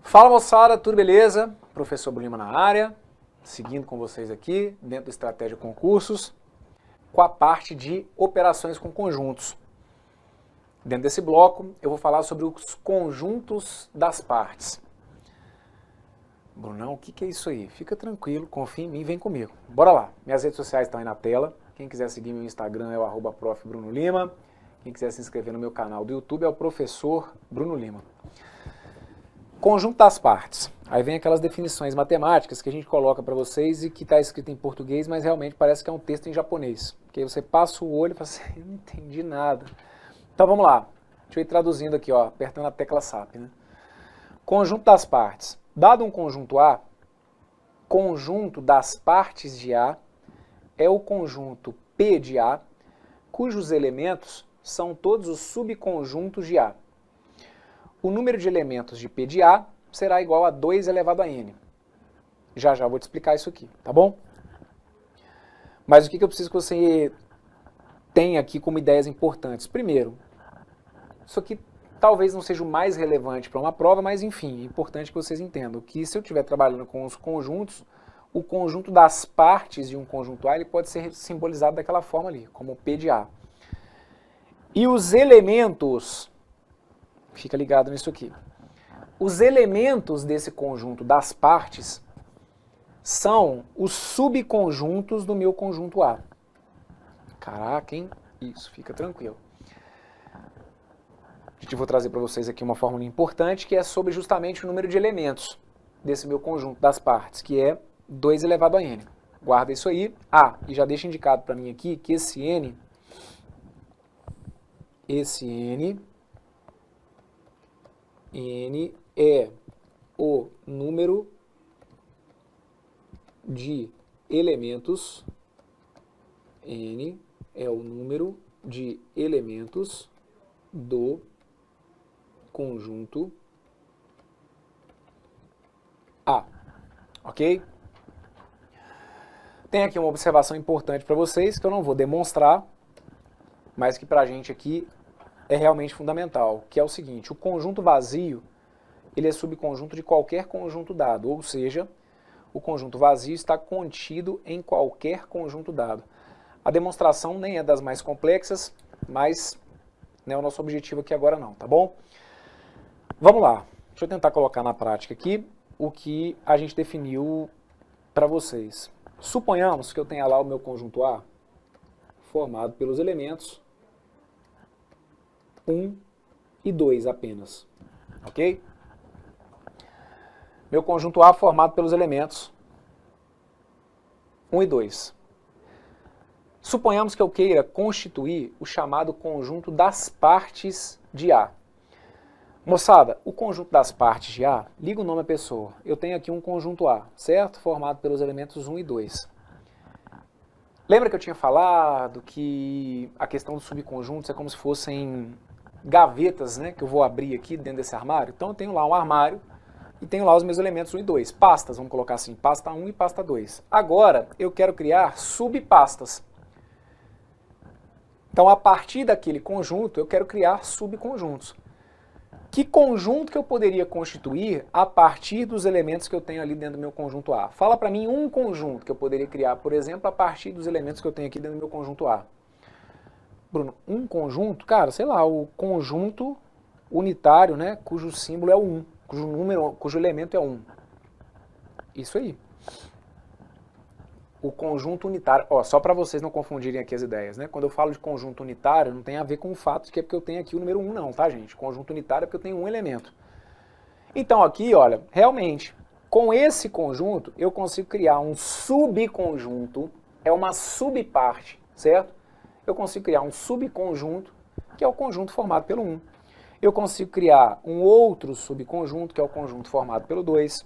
Fala moçada, tudo beleza? Professor Bruno Lima na área, seguindo com vocês aqui, dentro da Estratégia Concursos, com a parte de operações com conjuntos. Dentro desse bloco, eu vou falar sobre os conjuntos das partes. Brunão, o que é isso aí? Fica tranquilo, confia em mim, vem comigo. Bora lá, minhas redes sociais estão aí na tela. Quem quiser seguir meu Instagram é o @profbruno_lima. Quem quiser se inscrever no meu canal do YouTube é o Professor Bruno Lima. Conjunto das partes. Aí vem aquelas definições matemáticas que a gente coloca para vocês e que está escrito em português, mas realmente parece que é um texto em japonês. Porque aí você passa o olho e fala assim, eu não entendi nada. Então vamos lá. Deixa eu ir traduzindo aqui, ó, apertando a tecla SAP. Né? Conjunto das partes. Dado um conjunto A, conjunto das partes de A é o conjunto P de A, cujos elementos são todos os subconjuntos de A. O número de elementos de P de A será igual a 2 elevado a n. Já vou te explicar isso aqui, tá bom? Mas o que eu preciso que você tenha aqui como ideias importantes? Primeiro, isso aqui talvez não seja o mais relevante para uma prova, mas enfim, é importante que vocês entendam que se eu estiver trabalhando com os conjuntos, o conjunto das partes de um conjunto A ele pode ser simbolizado daquela forma ali, como P de A. E os elementos... Fica ligado nisso aqui. Os elementos desse conjunto das partes são os subconjuntos do meu conjunto A. Caraca, hein? Isso, fica tranquilo. Eu vou trazer para vocês aqui uma fórmula importante que é sobre justamente o número de elementos desse meu conjunto das partes, que é 2 elevado a n. Guarda isso aí. E já deixa indicado para mim aqui que esse n é o número de elementos, n é o número de elementos do conjunto A, ok? Tem aqui uma observação importante para vocês que eu não vou demonstrar, mas que para a gente aqui é realmente fundamental, que é o seguinte, o conjunto vazio, ele é subconjunto de qualquer conjunto dado, ou seja, o conjunto vazio está contido em qualquer conjunto dado. A demonstração nem é das mais complexas, mas não é o nosso objetivo aqui agora não, tá bom? Vamos lá, deixa eu tentar colocar na prática aqui o que a gente definiu para vocês. Suponhamos que eu tenha lá o meu conjunto A, formado pelos elementos 1 e 2 apenas, ok? Meu conjunto A formado pelos elementos 1 e 2. Suponhamos que eu queira constituir o chamado conjunto das partes de A. Moçada, o conjunto das partes de A, liga o nome à pessoa. Eu tenho aqui um conjunto A, certo? Formado pelos elementos 1 e 2. Lembra que eu tinha falado que a questão dos subconjuntos é como se fossem gavetas, né, que eu vou abrir aqui dentro desse armário? Então eu tenho lá um armário e tenho lá os meus elementos 1 e 2. Pastas, vamos colocar assim, pasta 1 e pasta 2. Agora eu quero criar subpastas. Então a partir daquele conjunto eu quero criar subconjuntos. Que conjunto que eu poderia constituir a partir dos elementos que eu tenho ali dentro do meu conjunto A? Fala para mim um conjunto que eu poderia criar, por exemplo, a partir dos elementos que eu tenho aqui dentro do meu conjunto A. Bruno, um conjunto? Cara, sei lá, o conjunto unitário, né, cujo símbolo é o 1, cujo elemento é 1. Isso aí. O conjunto unitário, ó, só para vocês não confundirem aqui as ideias, né? Quando eu falo de conjunto unitário, não tem a ver com o fato de que é porque eu tenho aqui o número 1 não, tá, gente? Conjunto unitário é porque eu tenho um elemento. Então aqui, olha, realmente, com esse conjunto, eu consigo criar um subconjunto, é uma subparte, certo? Eu consigo criar um subconjunto, que é o conjunto formado pelo 1. Eu consigo criar um outro subconjunto, que é o conjunto formado pelo 2.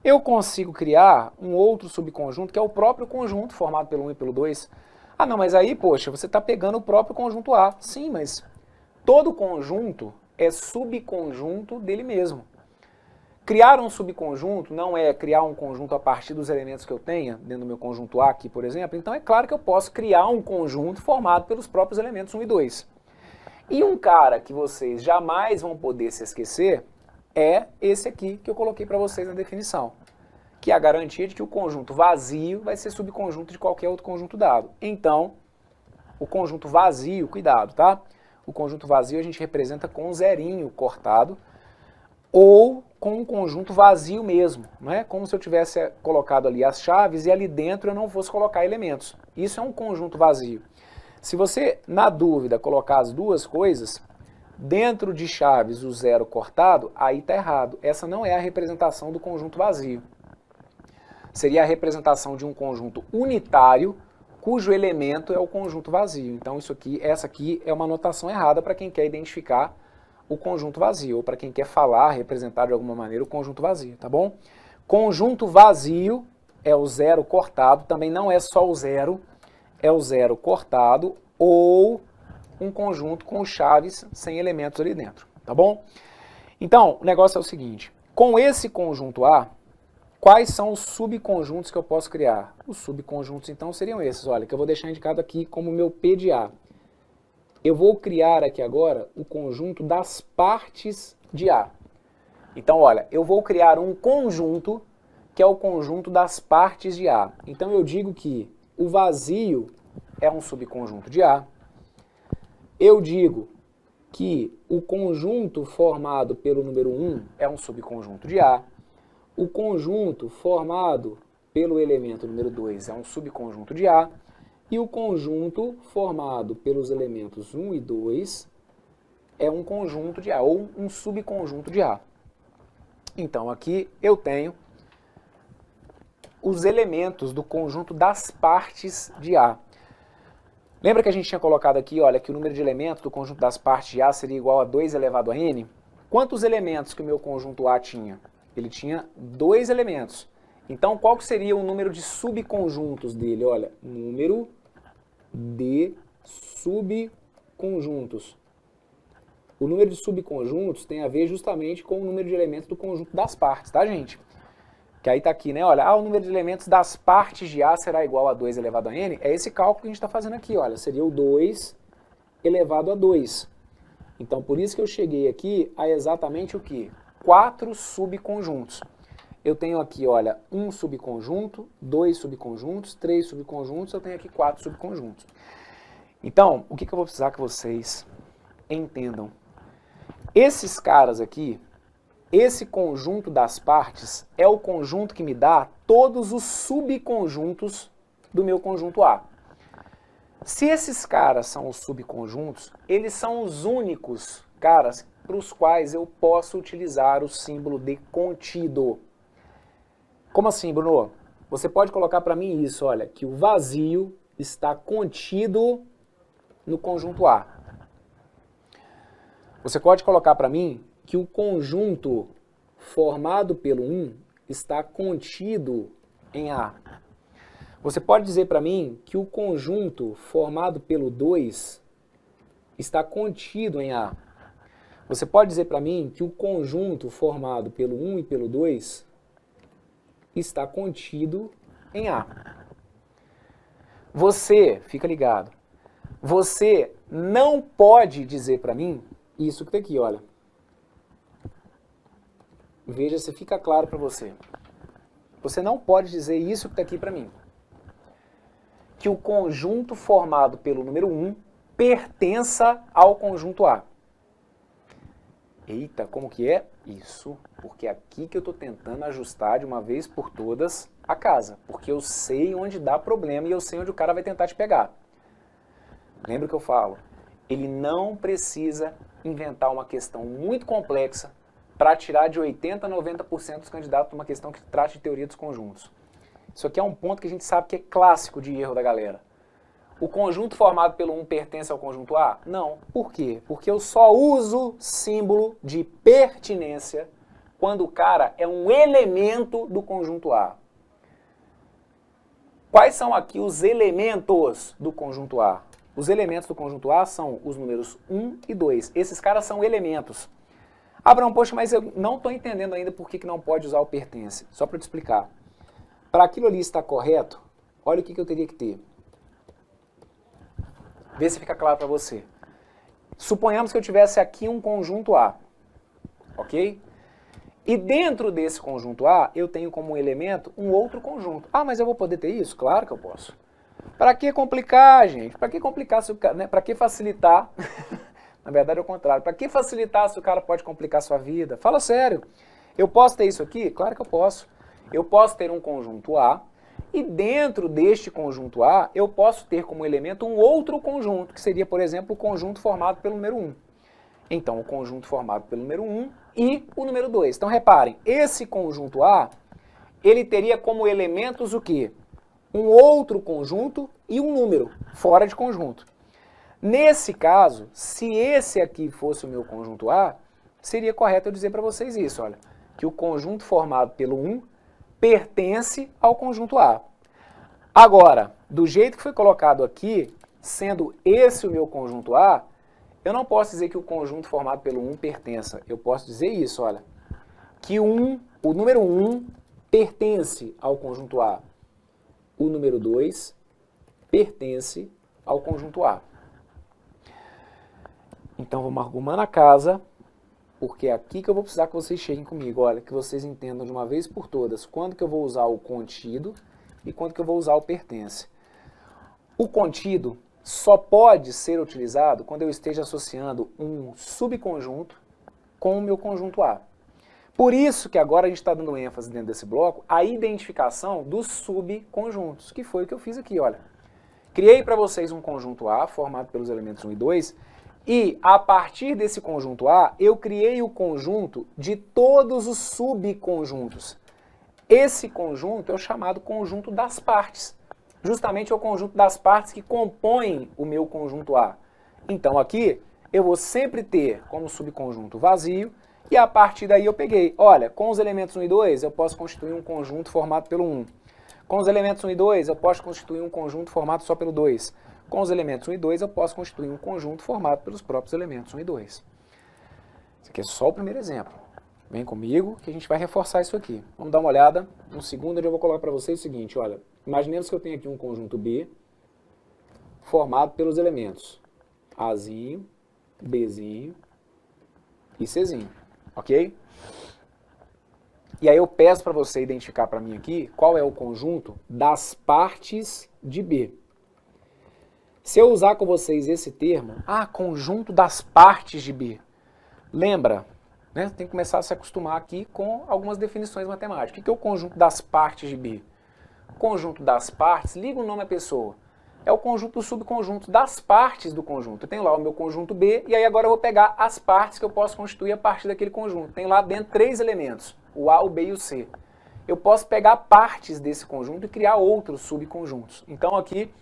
Eu consigo criar um outro subconjunto, que é o próprio conjunto formado pelo 1 e pelo 2. Ah, não, mas aí, poxa, você está pegando o próprio conjunto A. Sim, mas todo conjunto é subconjunto dele mesmo. Criar um subconjunto não é criar um conjunto a partir dos elementos que eu tenha, dentro do meu conjunto A aqui, por exemplo. Então é claro que eu posso criar um conjunto formado pelos próprios elementos 1 e 2. E um cara que vocês jamais vão poder se esquecer é esse aqui que eu coloquei para vocês na definição, que é a garantia de que o conjunto vazio vai ser subconjunto de qualquer outro conjunto dado. Então, o conjunto vazio, cuidado, tá? O conjunto vazio a gente representa com um zerinho cortado ou com um conjunto vazio mesmo, não é? Como se eu tivesse colocado ali as chaves e ali dentro eu não fosse colocar elementos. Isso é um conjunto vazio. Se você, na dúvida, colocar as duas coisas, dentro de chaves o zero cortado, aí está errado. Essa não é a representação do conjunto vazio. Seria a representação de um conjunto unitário, cujo elemento é o conjunto vazio. Então essa aqui é uma notação errada para quem quer identificar o conjunto vazio, ou para quem quer falar, representar de alguma maneira o conjunto vazio, tá bom? Conjunto vazio é o zero cortado, também não é só o zero, é o zero cortado, ou um conjunto com chaves sem elementos ali dentro, tá bom? Então, o negócio é o seguinte, com esse conjunto A, quais são os subconjuntos que eu posso criar? Os subconjuntos, então, seriam esses, olha, que eu vou deixar indicado aqui como meu P de A. Eu vou criar aqui agora o conjunto das partes de A. Então, olha, eu vou criar um conjunto que é o conjunto das partes de A. Então, eu digo que o vazio é um subconjunto de A. Eu digo que o conjunto formado pelo número 1 é um subconjunto de A. O conjunto formado pelo elemento número 2 é um subconjunto de A. E o conjunto formado pelos elementos 1 e 2 é um conjunto de A, ou um subconjunto de A. Então, aqui eu tenho os elementos do conjunto das partes de A. Lembra que a gente tinha colocado aqui, olha, que o número de elementos do conjunto das partes de A seria igual a 2 elevado a n? Quantos elementos que o meu conjunto A tinha? Ele tinha 2 elementos. Então, qual que seria o número de subconjuntos dele? Olha, número de subconjuntos. O número de subconjuntos tem a ver justamente com o número de elementos do conjunto das partes, tá, gente? Que aí tá aqui, né? Olha, o número de elementos das partes de A será igual a 2 elevado a n. É esse cálculo que a gente está fazendo aqui, olha. Seria o 2 elevado a 2. Então, por isso que eu cheguei aqui a exatamente o quê? 4 subconjuntos. Eu tenho aqui, olha, um subconjunto, 2 subconjuntos, 3 subconjuntos, eu tenho aqui 4 subconjuntos. Então, o que eu vou precisar que vocês entendam? Esses caras aqui, esse conjunto das partes, é o conjunto que me dá todos os subconjuntos do meu conjunto A. Se esses caras são os subconjuntos, eles são os únicos caras para os quais eu posso utilizar o símbolo de contido. Como assim, Bruno? Você pode colocar para mim isso, olha, que o vazio está contido no conjunto A. Você pode colocar para mim que o conjunto formado pelo 1 está contido em A. Você pode dizer para mim que o conjunto formado pelo 2 está contido em A. Você pode dizer para mim que o conjunto formado pelo 1 e pelo 2 está contido em A. Você, fica ligado, você não pode dizer para mim isso que tá aqui, olha. Veja se fica claro para você. Você não pode dizer isso que está aqui para mim. Que o conjunto formado pelo número 1 pertença ao conjunto A. Eita, como que é? Isso, porque é aqui que eu estou tentando ajustar de uma vez por todas a casa. Porque eu sei onde dá problema e eu sei onde o cara vai tentar te pegar. Lembra que eu falo? Ele não precisa inventar uma questão muito complexa para tirar de 80% a 90% dos candidatos uma questão que trate de teoria dos conjuntos. Isso aqui é um ponto que a gente sabe que é clássico de erro da galera. O conjunto formado pelo 1 pertence ao conjunto A? Não. Por quê? Porque eu só uso símbolo de pertinência quando o cara é um elemento do conjunto A. Quais são aqui os elementos do conjunto A? Os elementos do conjunto A são os números 1 e 2. Esses caras são elementos. Abraão, poxa, mas eu não estou entendendo ainda por que não pode usar o pertence. Só para te explicar. Para aquilo ali estar correto, olha o que eu teria que ter. Vê se fica claro para você. Suponhamos que eu tivesse aqui um conjunto A, ok? E dentro desse conjunto A, eu tenho como elemento um outro conjunto. Ah, mas eu vou poder ter isso? Claro que eu posso. Para que complicar, gente? Para que complicar, né? Para que facilitar? Na verdade é o contrário. Para que facilitar se o cara pode complicar a sua vida? Fala sério. Eu posso ter isso aqui? Claro que eu posso. Eu posso ter um conjunto A e dentro deste conjunto A eu posso ter como elemento um outro conjunto, que seria, por exemplo, o conjunto formado pelo número 1. Então, o conjunto formado pelo número 1 e o número 2. Então, reparem, esse conjunto A, ele teria como elementos o quê? Um outro conjunto e um número, fora de conjunto. Nesse caso, se esse aqui fosse o meu conjunto A, seria correto eu dizer para vocês isso, olha, que o conjunto formado pelo 1 pertence ao conjunto A. Agora, do jeito que foi colocado aqui, sendo esse o meu conjunto A, eu não posso dizer que o conjunto formado pelo 1 pertença. Eu posso dizer isso, olha, que o número 1 pertence ao conjunto A. O número 2 pertence ao conjunto A. Então vamos arrumando a casa, porque é aqui que eu vou precisar que vocês cheguem comigo. Olha, que vocês entendam de uma vez por todas quando que eu vou usar o contido e quando que eu vou usar o pertence. O contido só pode ser utilizado quando eu esteja associando um subconjunto com o meu conjunto A. Por isso que agora a gente está dando ênfase dentro desse bloco à identificação dos subconjuntos, que foi o que eu fiz aqui, olha. Criei para vocês um conjunto A formado pelos elementos 1 e 2 e a partir desse conjunto A eu criei o conjunto de todos os subconjuntos. Esse conjunto é o chamado conjunto das partes. Justamente é o conjunto das partes que compõem o meu conjunto A. Então aqui eu vou sempre ter como subconjunto vazio e a partir daí eu peguei, olha, com os elementos 1 e 2 eu posso constituir um conjunto formado pelo 1. Com os elementos 1 e 2 eu posso constituir um conjunto formado só pelo 2. Com os elementos 1 e 2 eu posso constituir um conjunto formado pelos próprios elementos 1 e 2. Isso aqui é só o primeiro exemplo. Vem comigo que a gente vai reforçar isso aqui. Vamos dar uma olhada. Um segundo onde eu vou colocar para vocês o seguinte, olha. Imaginemos que eu tenho aqui um conjunto B formado pelos elementos Azinho, Bzinho e Czinho, ok? E aí eu peço para você identificar para mim aqui qual é o conjunto das partes de B. Se eu usar com vocês esse termo, conjunto das partes de B, lembra, né? Tem que começar a se acostumar aqui com algumas definições matemáticas. O que é o conjunto das partes de B? O conjunto das partes, liga o nome à pessoa, é o conjunto dos subconjuntos das partes do conjunto. Eu tenho lá o meu conjunto B, e aí agora eu vou pegar as partes que eu posso constituir a partir daquele conjunto. Tem lá dentro 3 elementos, o A, o B e o C. Eu posso pegar partes desse conjunto e criar outros subconjuntos. Então aqui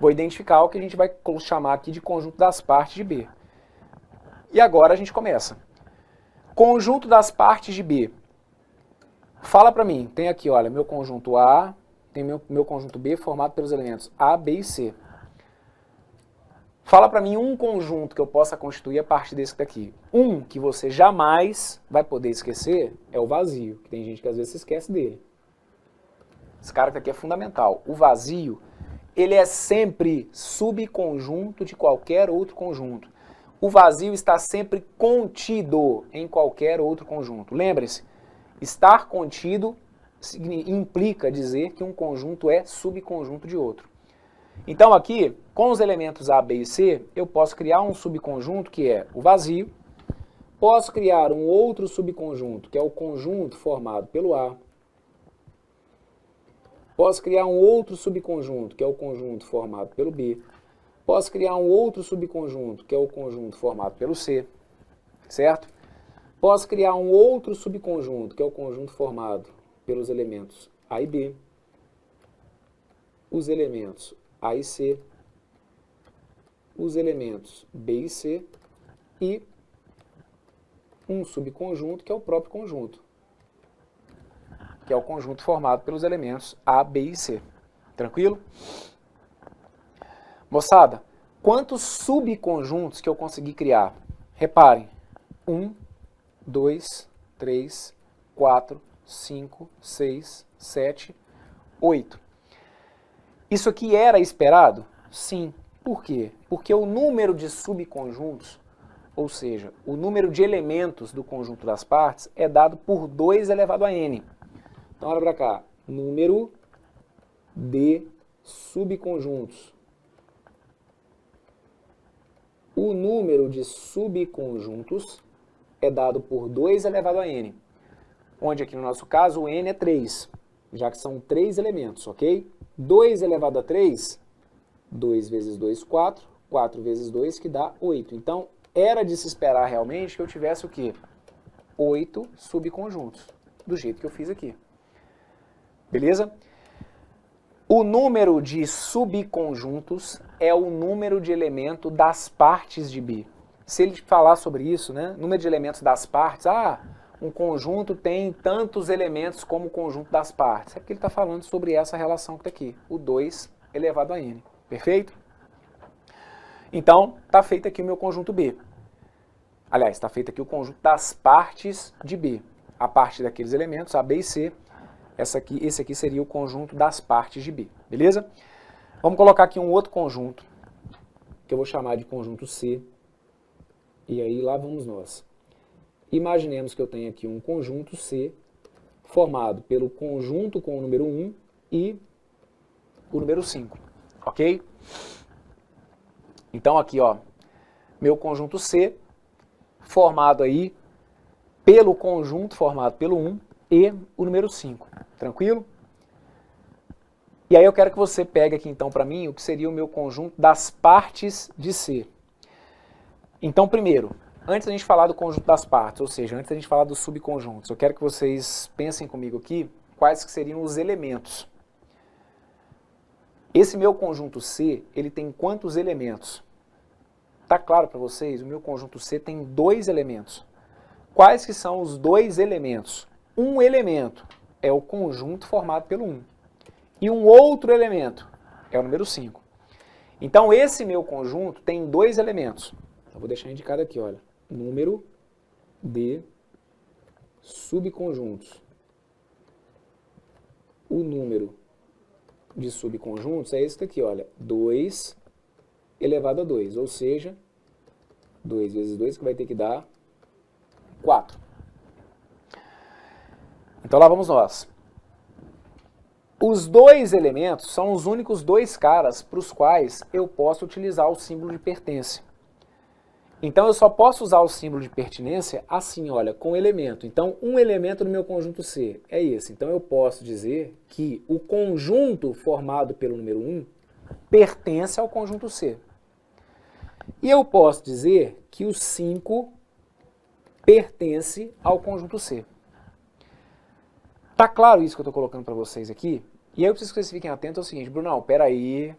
vou identificar o que a gente vai chamar aqui de conjunto das partes de B. E agora a gente começa. Conjunto das partes de B. Fala para mim, tem aqui, olha, meu conjunto A, tem meu conjunto B formado pelos elementos A, B e C. Fala para mim um conjunto que eu possa constituir a partir desse daqui. Um que você jamais vai poder esquecer é o vazio, que tem gente que às vezes se esquece dele. Esse cara que aqui é fundamental. O vazio, ele é sempre subconjunto de qualquer outro conjunto. O vazio está sempre contido em qualquer outro conjunto. Lembre-se, estar contido implica dizer que um conjunto é subconjunto de outro. Então aqui, com os elementos A, B e C, eu posso criar um subconjunto que é o vazio, posso criar um outro subconjunto que é o conjunto formado pelo A, posso criar um outro subconjunto que é o conjunto formado pelo B, posso criar um outro subconjunto que é o conjunto formado pelo C, certo? Posso criar um outro subconjunto que é o conjunto formado pelos elementos A e B, os elementos A e C, os elementos B e C e um subconjunto que é o próprio conjunto, que é o conjunto formado pelos elementos A, B e C. Tranquilo? Moçada, quantos subconjuntos que eu consegui criar? Reparem, 1, 2, 3, 4, 5, 6, 7, 8. Isso aqui era esperado? Sim. Por quê? Porque o número de subconjuntos ou seja, o número de elementos do conjunto das partes é dado por 2 elevado a n. Então, olha para cá, número de subconjuntos. O número de subconjuntos é dado por 2 elevado a n, onde aqui no nosso caso o n é 3, já que são 3 elementos, ok? 2 elevado a 3, 2 vezes 2, 4, 4 vezes 2, que dá 8. Então, era de se esperar realmente que eu tivesse o quê? 8 subconjuntos, do jeito que eu fiz aqui. Beleza? O número de subconjuntos é o número de elemento das partes de B. Se ele falar sobre isso, né? Número de elementos das partes, um conjunto tem tantos elementos como o conjunto das partes. É porque ele está falando sobre essa relação que está aqui, o 2 elevado a n. Perfeito? Então, está feito aqui o meu conjunto B. Aliás, está feito aqui o conjunto das partes de B. A parte daqueles elementos, A, B e C. Esse aqui seria o conjunto das partes de B. Beleza? Vamos colocar aqui um outro conjunto, que eu vou chamar de conjunto C. E aí, lá vamos nós. Imaginemos que eu tenho aqui um conjunto C formado pelo conjunto com o número 1 e o número 5. Ok? Então aqui, ó, meu conjunto C formado aí pelo conjunto formado pelo 1 e o número 5. Tranquilo? E aí eu quero que você pegue aqui então para mim o que seria o meu conjunto das partes de C. Então primeiro, antes da gente falar do conjunto das partes, ou seja, antes da gente falar dos subconjuntos, eu quero que vocês pensem comigo aqui quais que seriam os elementos. Esse meu conjunto C, ele tem quantos elementos? Tá claro para vocês? O meu conjunto C tem 2 elementos. Quais que são os 2 elementos? Um elemento é o conjunto formado pelo 1. E um outro elemento é o número 5. Então esse meu conjunto tem 2 elementos. Eu vou deixar indicado aqui, olha. Número de subconjuntos. O número de subconjuntos é esse daqui, olha, 2 elevado a 2, ou seja, 2 vezes 2 que vai ter que dar 4. Então lá vamos nós. Os 2 elementos são os únicos 2 caras para os quais eu posso utilizar o símbolo de pertence. Então eu só posso usar o símbolo de pertinência assim, olha, com elemento. Então um elemento no meu conjunto C é esse. Então eu posso dizer que o conjunto formado pelo número 1 pertence ao conjunto C. E eu posso dizer que o 5 pertence ao conjunto C. Tá claro isso que eu estou colocando para vocês aqui? E aí eu preciso que vocês fiquem atentos ao seguinte, Brunão, peraí,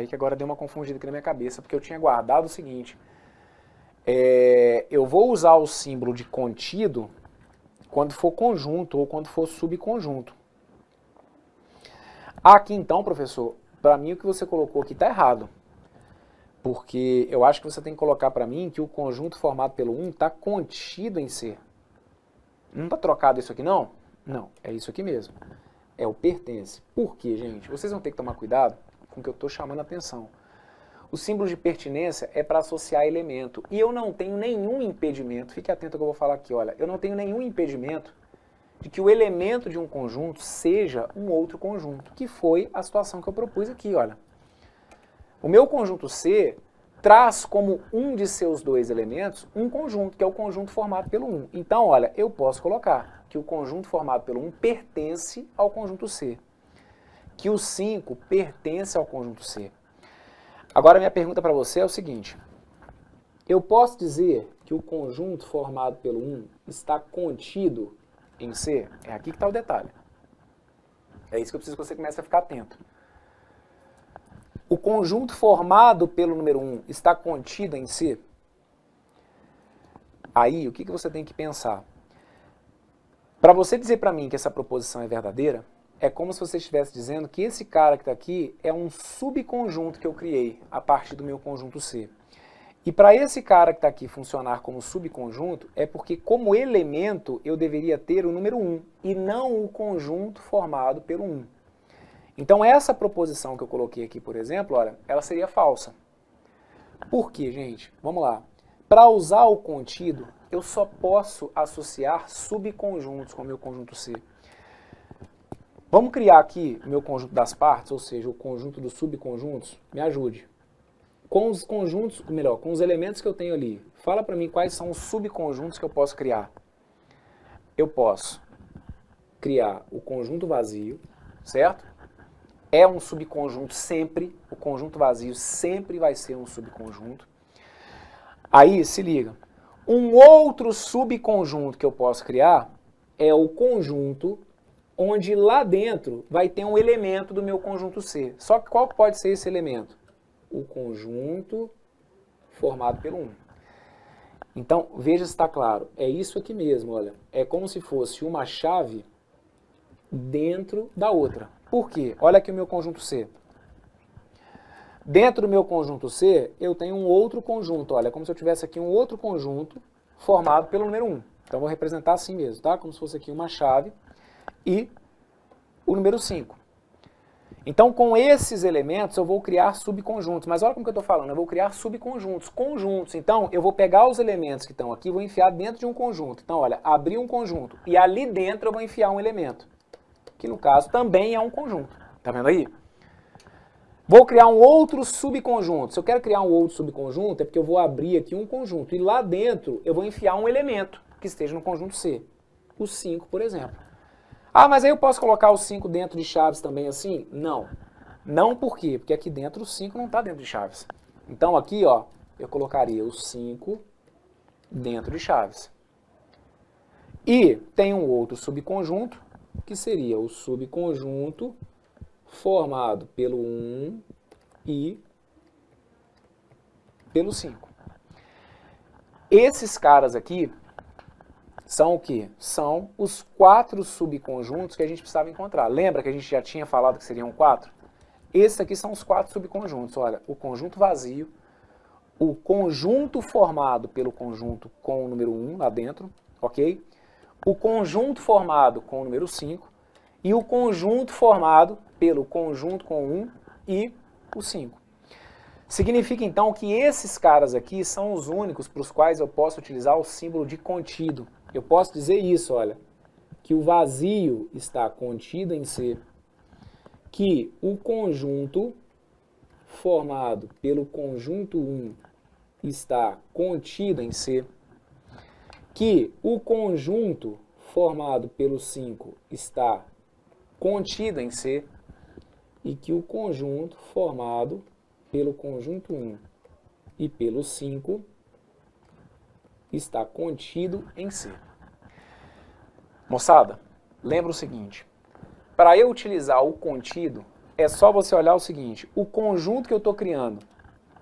que agora deu uma confundida aqui na minha cabeça, porque eu tinha guardado o seguinte, eu vou usar o símbolo de contido quando for conjunto ou quando for subconjunto. Aqui então, professor, para mim o que você colocou aqui está errado, porque eu acho que você tem que colocar para mim que o conjunto formado pelo 1 está contido em C. Não está trocado isso aqui não? Não, é isso aqui mesmo. É o pertence. Por quê, gente? Vocês vão ter que tomar cuidado com o que eu estou chamando a atenção. O símbolo de pertinência é para associar elemento. E eu não tenho nenhum impedimento, fique atento ao que eu vou falar aqui, olha, eu não tenho nenhum impedimento de que o elemento de um conjunto seja um outro conjunto, que foi a situação que eu propus aqui, olha. O meu conjunto C traz como um de seus 2 elementos um conjunto, que é o conjunto formado pelo 1. Então, olha, eu posso colocar que o conjunto formado pelo 1 pertence ao conjunto C. Que o 5 pertence ao conjunto C. Agora, minha pergunta para você é o seguinte. Eu posso dizer que o conjunto formado pelo 1 está contido em C? É aqui que está o detalhe. É isso que eu preciso que você comece a ficar atento. O conjunto formado pelo número 1 está contido em C? Aí, o que você tem que pensar? Para você dizer para mim que essa proposição é verdadeira, é como se você estivesse dizendo que esse cara que está aqui é um subconjunto que eu criei a partir do meu conjunto C. E para esse cara que está aqui funcionar como subconjunto, é porque como elemento eu deveria ter o número 1 e não o conjunto formado pelo 1. Então essa proposição que eu coloquei aqui, por exemplo, olha, ela seria falsa. Por quê, gente? Vamos lá. Para usar o contido, eu só posso associar subconjuntos com o meu conjunto C. Vamos criar aqui o meu conjunto das partes, ou seja, o conjunto dos subconjuntos. Me ajude. Com os conjuntos, melhor, com os elementos que eu tenho ali, fala para mim quais são os subconjuntos que eu posso criar. Eu posso criar o conjunto vazio, certo? É um subconjunto sempre, o conjunto vazio sempre vai ser um subconjunto. Aí, se liga, um outro subconjunto que eu posso criar é o conjunto onde lá dentro vai ter um elemento do meu conjunto C. Só que qual pode ser esse elemento? O conjunto formado pelo 1. Então, veja se está claro, é isso aqui mesmo, olha, é como se fosse uma chave dentro da outra. Por quê? Olha aqui o meu conjunto C. Dentro do meu conjunto C, eu tenho um outro conjunto, olha, como se eu tivesse aqui um outro conjunto formado pelo número 1. Então, vou representar assim mesmo, tá? Como se fosse aqui uma chave e o número 5. Então, com esses elementos, eu vou criar subconjuntos. Mas olha como que eu estou falando, eu vou criar subconjuntos, conjuntos. Então, eu vou pegar os elementos que estão aqui e vou enfiar dentro de um conjunto. Então, olha, abrir um conjunto e ali dentro eu vou enfiar um elemento, que no caso também é um conjunto. Tá vendo aí? Vou criar um outro subconjunto. Se eu quero criar um outro subconjunto, é porque eu vou abrir aqui um conjunto. E lá dentro eu vou enfiar um elemento que esteja no conjunto C. O 5, por exemplo. Ah, mas aí eu posso colocar o 5 dentro de chaves também assim? Não. Não por quê? Porque aqui dentro o 5 não está dentro de chaves. Então aqui, ó, eu colocaria o 5 dentro de chaves. E tem um outro subconjunto, que seria o subconjunto formado pelo 1 e pelo 5. Esses caras aqui são o quê? São os 4 subconjuntos que a gente precisava encontrar. Lembra que a gente já tinha falado que seriam 4? Esses aqui são os 4 subconjuntos. Olha, o conjunto vazio, o conjunto formado pelo conjunto com o número 1 lá dentro, ok? O conjunto formado com o número 5 e o conjunto formado pelo conjunto com 1 e o 5. Significa então que esses caras aqui são os únicos para os quais eu posso utilizar o símbolo de contido. Eu posso dizer isso, olha, que o vazio está contido em C, que o conjunto formado pelo conjunto 1 está contido em C, que o conjunto formado pelo 5 está contido em C e que o conjunto formado pelo conjunto 1 e pelo 5 está contido em C. Moçada, lembra o seguinte, para eu utilizar o contido, é só você olhar o seguinte, o conjunto que eu estou criando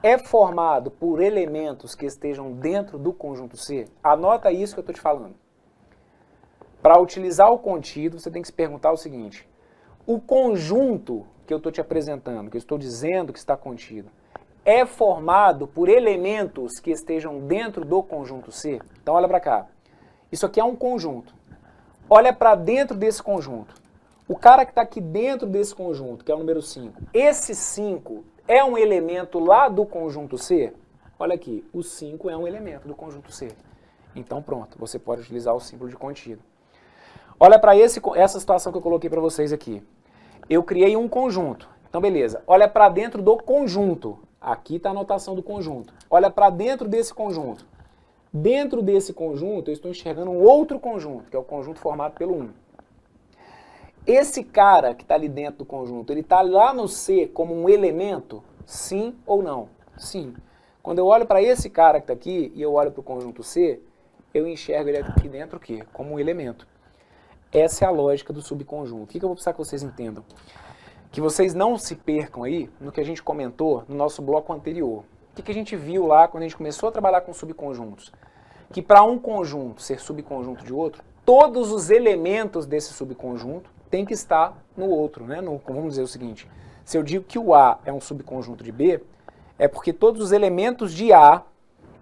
é formado por elementos que estejam dentro do conjunto C? Anota isso que eu estou te falando. Para utilizar o contido, você tem que se perguntar o seguinte, o conjunto que eu estou te apresentando, que eu estou dizendo que está contido, é formado por elementos que estejam dentro do conjunto C? Então olha para cá. Isso aqui é um conjunto. Olha para dentro desse conjunto. O cara que está aqui dentro desse conjunto, que é o número 5, esse 5 é um elemento lá do conjunto C? Olha aqui, o 5 é um elemento do conjunto C. Então pronto, você pode utilizar o símbolo de contido. Olha para essa situação que eu coloquei para vocês aqui. Eu criei um conjunto. Então beleza, olha para dentro do conjunto. Aqui está a notação do conjunto. Olha para dentro desse conjunto. Dentro desse conjunto, eu estou enxergando um outro conjunto, que é o conjunto formado pelo 1. Esse cara que está ali dentro do conjunto, ele está lá no C como um elemento? Sim ou não? Sim. Quando eu olho para esse cara que está aqui e eu olho para o conjunto C, eu enxergo ele aqui dentro o quê? Como um elemento. Essa é a lógica do subconjunto. O que eu vou precisar que vocês entendam? Que vocês não se percam aí no que a gente comentou no nosso bloco anterior. O que a gente viu lá quando a gente começou a trabalhar com subconjuntos? Que para um conjunto ser subconjunto de outro, todos os elementos desse subconjunto têm que estar no outro, né? Vamos dizer o seguinte, se eu digo que o A é um subconjunto de B, é porque todos os elementos de A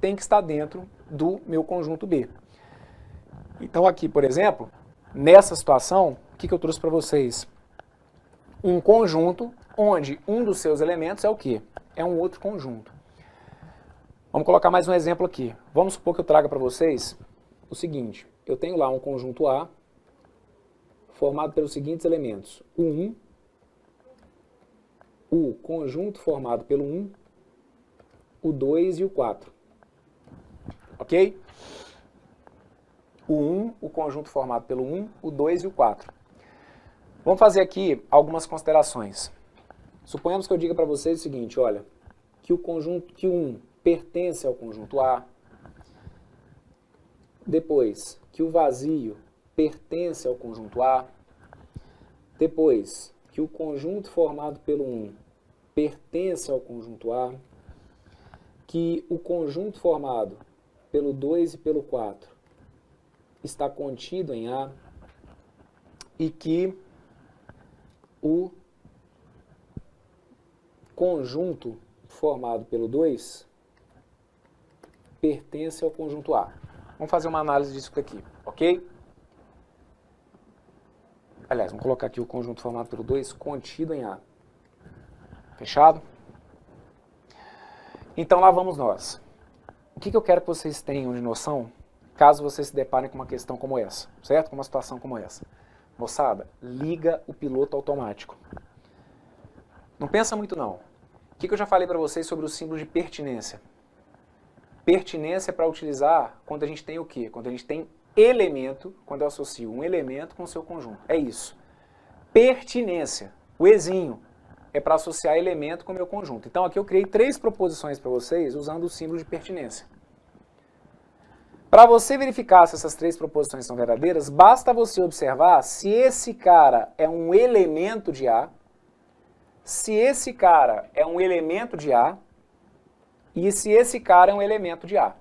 têm que estar dentro do meu conjunto B. Então aqui, por exemplo, nessa situação, o que eu trouxe para vocês? Um conjunto onde um dos seus elementos é o quê? É um outro conjunto. Vamos colocar mais um exemplo aqui. Vamos supor que eu traga para vocês o seguinte. Eu tenho lá um conjunto A formado pelos seguintes elementos. O 1, o conjunto formado pelo 1, o 2 e o 4. Ok? O 1, o conjunto formado pelo 1, o 2 e o 4. Vamos fazer aqui algumas considerações. Suponhamos que eu diga para vocês o seguinte, olha, que o 1 pertence ao conjunto A, depois que o vazio pertence ao conjunto A, depois que o conjunto formado pelo 1 pertence ao conjunto A, que o conjunto formado pelo 2 e pelo 4 está contido em A e que o conjunto formado pelo 2 pertence ao conjunto A. Vamos fazer uma análise disso aqui, ok? Aliás, vamos colocar aqui o conjunto formado pelo 2 contido em A. Fechado? Então lá vamos nós. O que eu quero que vocês tenham de noção, caso vocês se deparem com uma questão como essa, certo? Com uma situação como essa. Moçada, liga o piloto automático. Não pensa muito não. O que eu já falei para vocês sobre o símbolo de pertinência? Pertinência é para utilizar quando a gente tem o quê? Quando a gente tem elemento, quando eu associo um elemento com o seu conjunto. É isso. Pertinência, o ezinho, é para associar elemento com o meu conjunto. Então aqui eu criei 3 proposições para vocês usando o símbolo de pertinência. Para você verificar se essas 3 proposições são verdadeiras, basta você observar se esse cara é um elemento de A, se esse cara é um elemento de A e se esse cara é um elemento de A.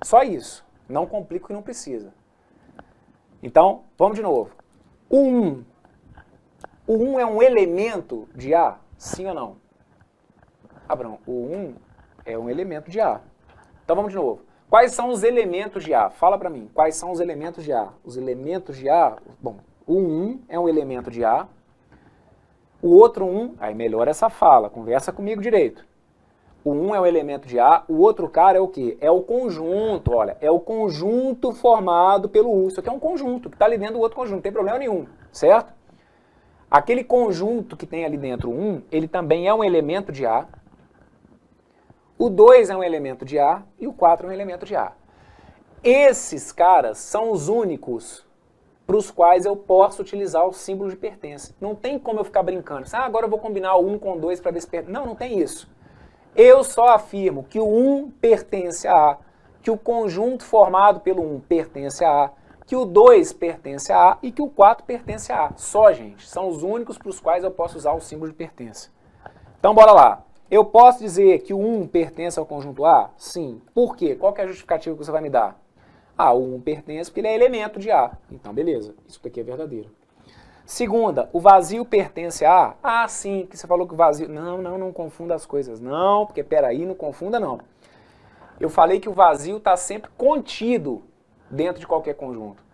Só isso. Não complica o que não precisa. Então, vamos de novo. O 1. O 1 é um elemento de A? Sim ou não? Abraão, o 1 é um elemento de A. Então vamos de novo. Quais são os elementos de A? Fala para mim. Quais são os elementos de A? Os elementos de A... Bom, o 1 é um elemento de A. O outro 1... Aí melhora essa fala. Conversa comigo direito. O 1 é um elemento de A. O outro cara é o quê? É o conjunto. Olha, é o conjunto formado pelo 1. Isso aqui é um conjunto que está ali dentro do outro conjunto. Não tem problema nenhum. Certo? Aquele conjunto que tem ali dentro o 1, ele também é um elemento de A. O 2 é um elemento de A e o 4 é um elemento de A. Esses caras são os únicos para os quais eu posso utilizar o símbolo de pertença. Não tem como eu ficar brincando. Agora eu vou combinar o 1 com o 2 para ver se pertence. Não, não tem isso. Eu só afirmo que o 1 pertence a A, que o conjunto formado pelo 1 pertence a A, que o 2 pertence a A e que o 4 pertence a A. Só, gente. São os únicos para os quais eu posso usar o símbolo de pertença. Então, bora lá. Eu posso dizer que o 1 pertence ao conjunto A? Sim. Por quê? Qual que é a justificativa que você vai me dar? O 1 pertence porque ele é elemento de A. Então, beleza. Isso daqui é verdadeiro. Segunda, o vazio pertence a A? Sim, que você falou que o vazio... Não confunda as coisas. Não, porque peraí, não confunda não. Eu falei que o vazio está sempre contido dentro de qualquer conjunto.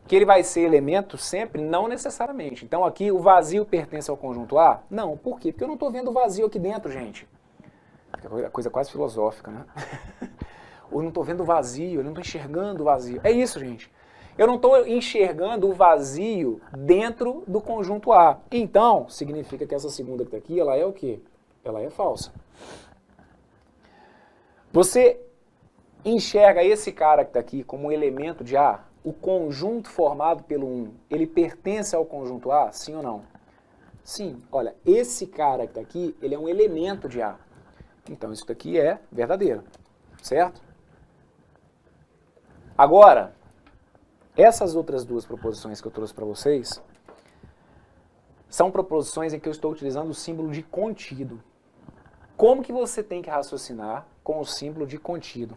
Que ele vai ser elemento sempre? Não necessariamente. Então aqui o vazio pertence ao conjunto A? Não. Por quê? Porque eu não estou vendo o vazio aqui dentro, gente. É coisa quase filosófica, né? Eu não estou vendo o vazio, eu não estou enxergando o vazio. É isso, gente. Eu não estou enxergando o vazio dentro do conjunto A. Então, significa que essa segunda que está aqui, ela é o quê? Ela é falsa. Você enxerga esse cara que está aqui como um elemento de A? O conjunto formado pelo 1, ele pertence ao conjunto A? Sim ou não? Sim. Olha, esse cara que está aqui, ele é um elemento de A. Então, isso daqui é verdadeiro. Certo? Agora, essas outras 2 proposições que eu trouxe para vocês são proposições em que eu estou utilizando o símbolo de contido. Como que você tem que raciocinar com o símbolo de contido?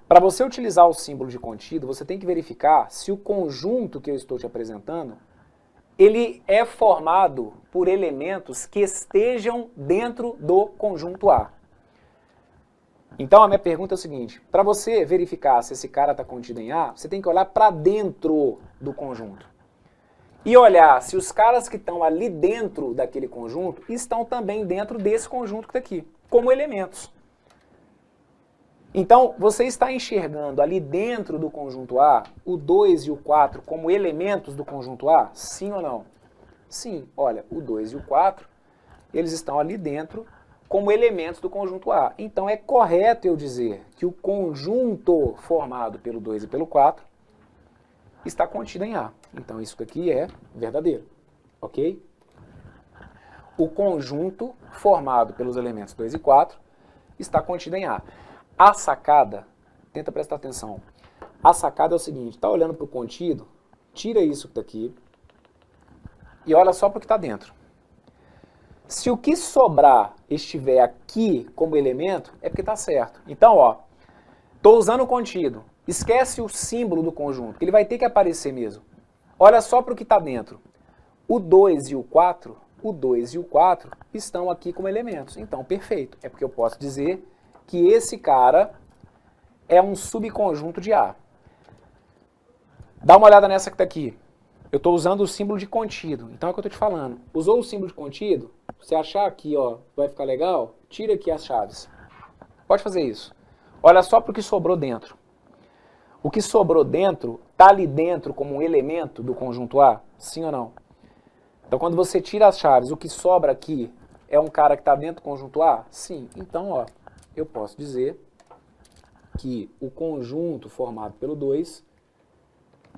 Para você utilizar o símbolo de contido, você tem que verificar se o conjunto que eu estou te apresentando, ele é formado por elementos que estejam dentro do conjunto A. Então a minha pergunta é o seguinte, para você verificar se esse cara está contido em A, você tem que olhar para dentro do conjunto. E olhar se os caras que estão ali dentro daquele conjunto estão também dentro desse conjunto que está aqui, como elementos. Então, você está enxergando ali dentro do conjunto A o 2 e o 4 como elementos do conjunto A? Sim ou não? Sim, olha, o 2 e o 4, eles estão ali dentro como elementos do conjunto A. Então, é correto eu dizer que o conjunto formado pelo 2 e pelo 4 está contido em A. Então, isso aqui é verdadeiro, ok? O conjunto formado pelos elementos 2 e 4 está contido em A. A sacada, tenta prestar atenção, a sacada é o seguinte, está olhando para o contido, tira isso daqui e olha só para o que está dentro. Se o que sobrar estiver aqui como elemento, é porque está certo. Então, ó, estou usando o contido, esquece o símbolo do conjunto, que ele vai ter que aparecer mesmo. Olha só para o que está dentro. O 2 e o 4, o 2 e o 4 estão aqui como elementos. Então, perfeito. É porque eu posso dizer que esse cara é um subconjunto de A. Dá uma olhada nessa que está aqui. Eu estou usando o símbolo de contido. Então é o que eu estou te falando. Usou o símbolo de contido? Se achar aqui, ó, vai ficar legal, tira aqui as chaves. Pode fazer isso. Olha só para o que sobrou dentro. O que sobrou dentro está ali dentro como um elemento do conjunto A? Sim ou não? Então quando você tira as chaves, o que sobra aqui é um cara que está dentro do conjunto A? Sim. Então, ó, eu posso dizer que o conjunto formado pelo 2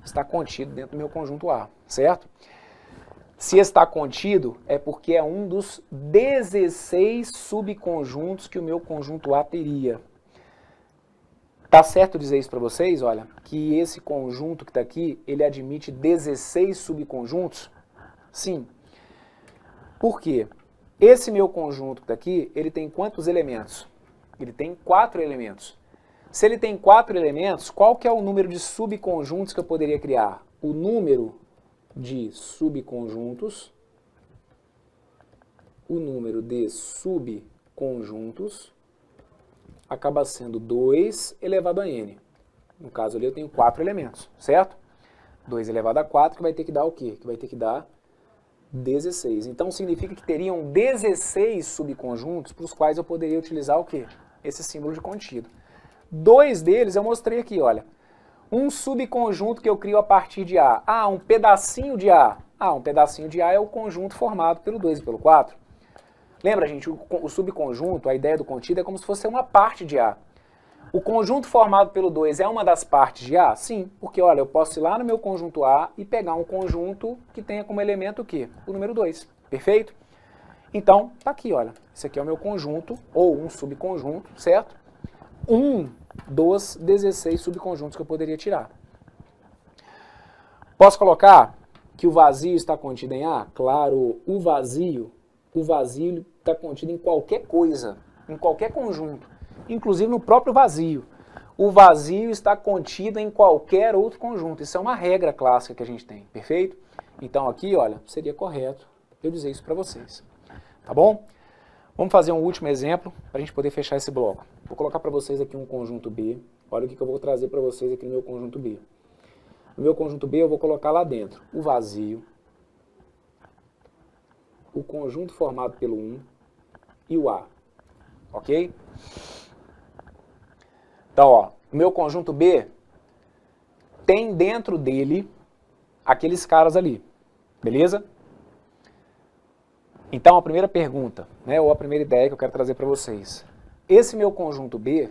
está contido dentro do meu conjunto A, certo? Se está contido, é porque é um dos 16 subconjuntos que o meu conjunto A teria. Tá certo dizer isso para vocês? Olha, que esse conjunto que está aqui, ele admite 16 subconjuntos? Sim. Por quê? Esse meu conjunto que está aqui, ele tem quantos elementos? Ele tem 4 elementos. Se ele tem 4 elementos, qual que é o número de subconjuntos que eu poderia criar? O número de subconjuntos, acaba sendo 2 elevado a n. No caso ali eu tenho 4 elementos, certo? 2 elevado a 4 que vai ter que dar o quê? Que vai ter que dar 16. Então significa que teriam 16 subconjuntos para os quais eu poderia utilizar o quê? Esse símbolo de contido. 2 deles eu mostrei aqui, olha. Um subconjunto que eu crio a partir de A. Ah, um pedacinho de A. Ah, um pedacinho de A é o conjunto formado pelo 2 e pelo 4. Lembra, gente, o subconjunto, a ideia do contido é como se fosse uma parte de A. O conjunto formado pelo 2 é uma das partes de A? Sim, porque, olha, eu posso ir lá no meu conjunto A e pegar um conjunto que tenha como elemento o quê? O número 2. Perfeito? Então, tá aqui, olha. Esse aqui é o meu conjunto, ou um subconjunto, certo? Um dos 16 subconjuntos que eu poderia tirar. Posso colocar que o vazio está contido em A? Claro, o vazio está contido em qualquer coisa, em qualquer conjunto, inclusive no próprio vazio. O vazio está contido em qualquer outro conjunto. Isso é uma regra clássica que a gente tem, perfeito? Então aqui, olha, seria correto eu dizer isso para vocês, tá bom? Vamos fazer um último exemplo para a gente poder fechar esse bloco. Vou colocar para vocês aqui um conjunto B. Olha o que eu vou trazer para vocês aqui no meu conjunto B. No meu conjunto B eu vou colocar lá dentro o vazio, o conjunto formado pelo 1 e o A. Ok? Então, ó, o meu conjunto B tem dentro dele aqueles caras ali. Beleza? Então, a primeira pergunta, né, ou a primeira ideia que eu quero trazer para vocês. Esse meu conjunto B,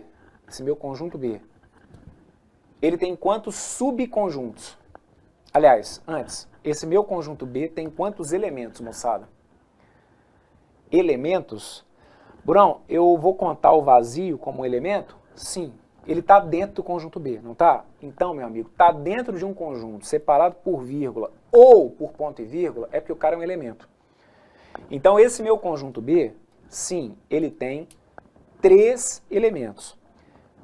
ele tem quantos subconjuntos? Aliás, antes, esse meu conjunto B tem quantos elementos, moçada? Elementos? Burão, eu vou contar o vazio como um elemento? Sim. Ele está dentro do conjunto B, não está? Então, meu amigo, está dentro de um conjunto separado por vírgula ou por ponto e vírgula, é porque o cara é um elemento. Então, esse meu conjunto B, sim, ele tem 3 elementos.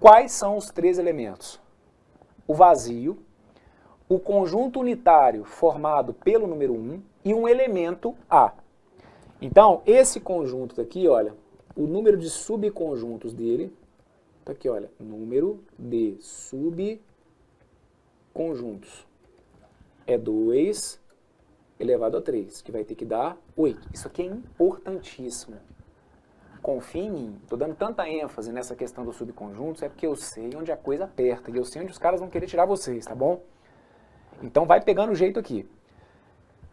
Quais são os 3 elementos? O vazio, o conjunto unitário formado pelo número 1 e um elemento A. Então, esse conjunto daqui, olha, o número de subconjuntos dele, tá aqui, olha, número de subconjuntos é 2 elevado a 3, que vai ter que dar 8. Isso aqui é importantíssimo. confia em mim, estou dando tanta ênfase nessa questão dos subconjuntos, é porque eu sei onde a coisa aperta, e eu sei onde os caras vão querer tirar vocês, tá bom? Então vai pegando o jeito aqui.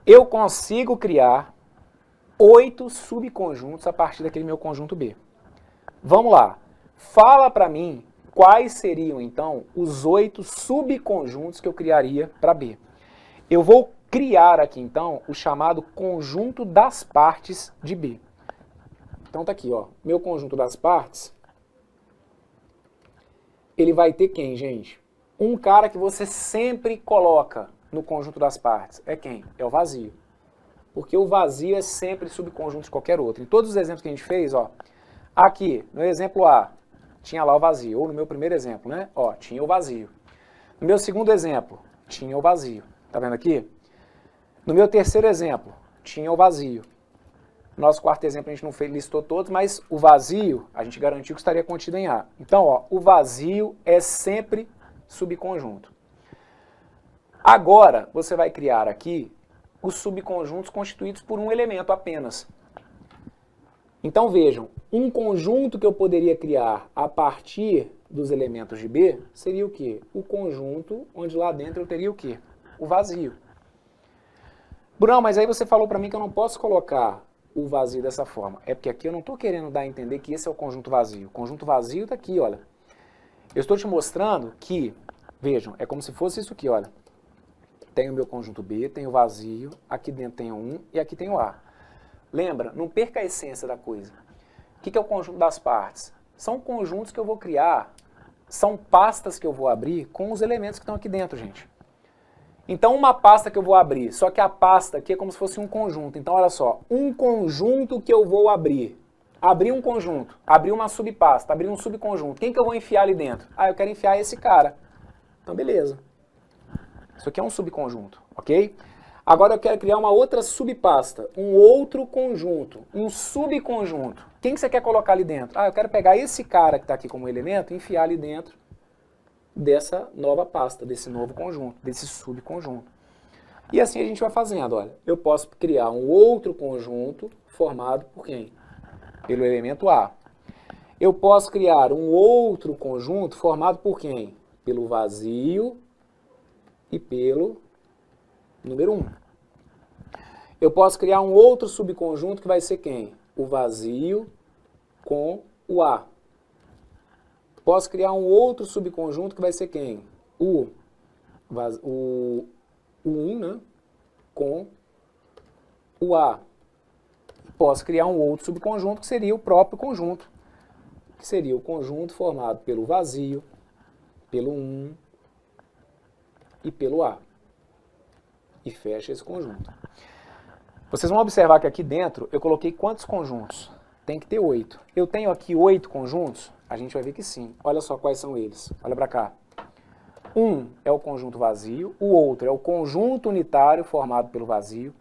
Eu consigo criar 8 subconjuntos a partir daquele meu conjunto B. Vamos lá. Fala para mim quais seriam, então, os 8 subconjuntos que eu criaria para B. Eu vou criar aqui, então, o chamado conjunto das partes de B. Então tá aqui, ó, meu conjunto das partes, ele vai ter quem, gente? Um cara que você sempre coloca no conjunto das partes. É quem? É o vazio. Porque o vazio é sempre subconjunto de qualquer outro. Em todos os exemplos que a gente fez, ó, aqui, no exemplo A, tinha lá o vazio. Ou no meu primeiro exemplo, né? Ó, tinha o vazio. No meu segundo exemplo, tinha o vazio. Tá vendo aqui? No meu terceiro exemplo, tinha o vazio. No nosso quarto exemplo a gente não listou todos, mas o vazio a gente garantiu que estaria contido em A. Então, ó, o vazio é sempre subconjunto. Agora, você vai criar aqui os subconjuntos constituídos por um elemento apenas. Então vejam, um conjunto que eu poderia criar a partir dos elementos de B seria o quê? O conjunto onde lá dentro eu teria o quê? O vazio. Bruno, mas aí você falou para mim que eu não posso colocar o vazio dessa forma. É porque aqui eu não estou querendo dar a entender que esse é o conjunto vazio. O conjunto vazio está aqui, olha. Eu estou te mostrando que, vejam, é como se fosse isso aqui, olha. Tem o meu conjunto B, tem o vazio, aqui dentro tem o 1 e aqui tem o A. Lembra, não perca a essência da coisa. O que é o conjunto das partes? São conjuntos que eu vou criar, são pastas que eu vou abrir com os elementos que estão aqui dentro, gente. Então, uma pasta que eu vou abrir, só que a pasta aqui é como se fosse um conjunto. Então, olha só, um conjunto que eu vou abrir. Abrir um conjunto, abrir uma subpasta, abrir um subconjunto. Quem que eu vou enfiar ali dentro? Ah, eu quero enfiar esse cara. Então, beleza. Isso aqui é um subconjunto, ok? Agora eu quero criar uma outra subpasta, um outro conjunto, um subconjunto. Quem que você quer colocar ali dentro? Ah, eu quero pegar esse cara que está aqui como elemento e enfiar ali dentro dessa nova pasta, desse novo conjunto, desse subconjunto. E assim a gente vai fazendo, olha. Eu posso criar um outro conjunto formado por quem? Pelo elemento A. Eu posso criar um outro conjunto formado por quem? Pelo vazio e pelo número 1. Eu posso criar um outro subconjunto que vai ser quem? O vazio com o A. Posso criar um outro subconjunto que vai ser quem? O 1, né? Com o A. Posso criar um outro subconjunto que seria o próprio conjunto, que seria o conjunto formado pelo vazio, pelo 1 e pelo A. E fecha esse conjunto. Vocês vão observar que aqui dentro eu coloquei quantos conjuntos? Tem que ter 8. Eu tenho aqui 8 conjuntos? A gente vai ver que sim. Olha só quais são eles. Olha para cá. Um é o conjunto vazio, o outro é o conjunto unitário formado pelo vazio,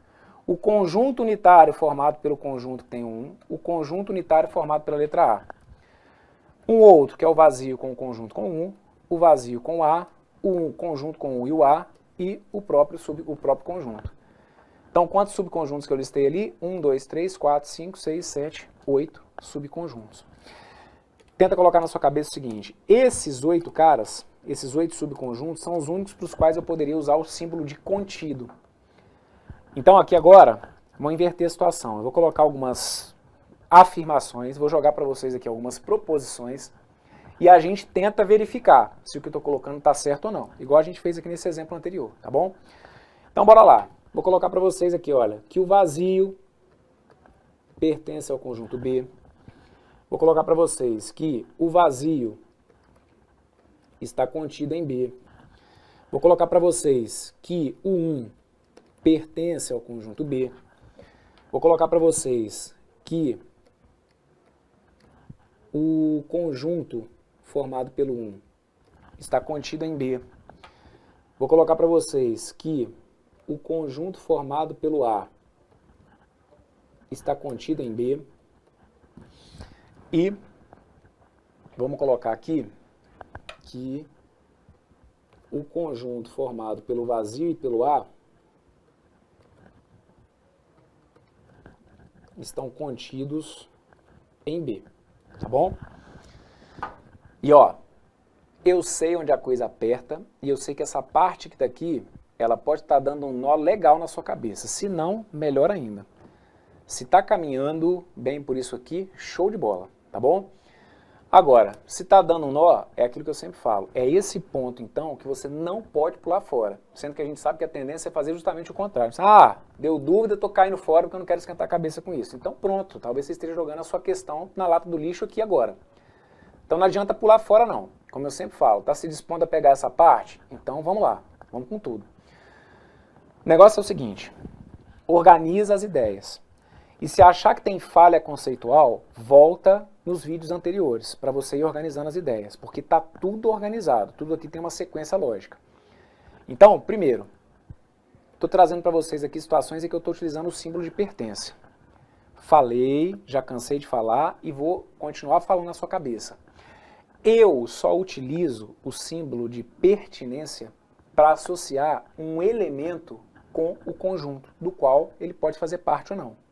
o conjunto unitário formado pelo conjunto que tem 1, o conjunto unitário formado pela letra A. Um outro que é o vazio com o conjunto com 1, o vazio com A, o conjunto com 1 e o A e o próprio conjunto. Então, quantos subconjuntos que eu listei ali? 1, 2, 3, 4, 5, 6, 7, 8 subconjuntos. Tenta colocar na sua cabeça o seguinte, esses 8 caras, esses 8 subconjuntos, são os únicos para os quais eu poderia usar o símbolo de contido. Então, aqui agora, vamos inverter a situação. Eu vou colocar algumas afirmações, vou jogar para vocês aqui algumas proposições, e a gente tenta verificar se o que eu estou colocando está certo ou não, igual a gente fez aqui nesse exemplo anterior, tá bom? Então, bora lá. Vou colocar para vocês aqui, olha, que o vazio pertence ao conjunto B. Vou colocar para vocês que o vazio está contido em B. Vou colocar para vocês que o 1 pertence ao conjunto B. Vou colocar para vocês que o conjunto formado pelo 1 está contido em B. Vou colocar para vocês que o conjunto formado pelo A está contido em B. E vamos colocar aqui que o conjunto formado pelo vazio e pelo A estão contidos em B, tá bom? E ó, eu sei onde a coisa aperta e eu sei que essa parte que tá aqui, ela pode estar dando um nó legal na sua cabeça. Se não, melhor ainda. Se tá caminhando bem por isso aqui, show de bola, tá bom? Agora, se tá dando um nó, é aquilo que eu sempre falo. É esse ponto, então, que você não pode pular fora. Sendo que a gente sabe que a tendência é fazer justamente o contrário. Ah, deu dúvida, tô caindo fora porque eu não quero esquentar a cabeça com isso. Então pronto, talvez você esteja jogando a sua questão na lata do lixo aqui agora. Então não adianta pular fora não. Como eu sempre falo, tá se dispondo a pegar essa parte? Então vamos lá, vamos com tudo. O negócio é o seguinte, organiza as ideias. E se achar que tem falha conceitual, volta nos vídeos anteriores, para você ir organizando as ideias, porque está tudo organizado, tudo aqui tem uma sequência lógica. Então, primeiro, estou trazendo para vocês aqui situações em que eu estou utilizando o símbolo de pertença. Falei, já cansei de falar e vou continuar falando na sua cabeça. Eu só utilizo o símbolo de pertinência para associar um elemento com o conjunto, do qual ele pode fazer parte ou não.